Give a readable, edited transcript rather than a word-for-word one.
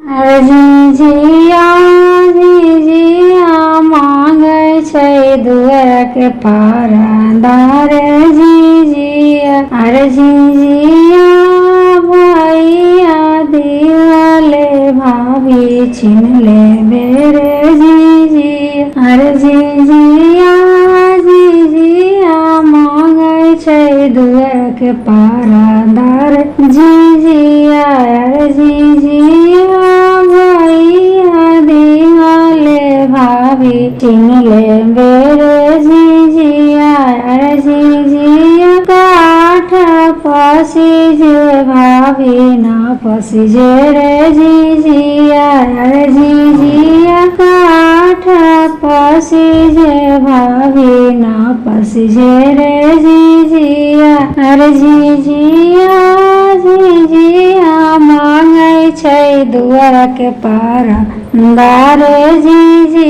झिझिया झिझिया मांगे छै दुआर के पारा दार झिझिया झिझिया भैया दिवाले भाभी छीन ले बेरे झिझिया झिझिया झिझिया मांगे छै दुआर के पारा दार झिझिया झिझिया भैया दिवाले भाभी छीन ले बेरे झिझिया झिझिया काठ पसी जे भाभी ना पसी जे रे झिझिया झिझिया काठ पसी जे भाभी ना पसी जे रे झिझिया झिझिया झिझिया मांगे छै दुआर के पारा दार झिझिया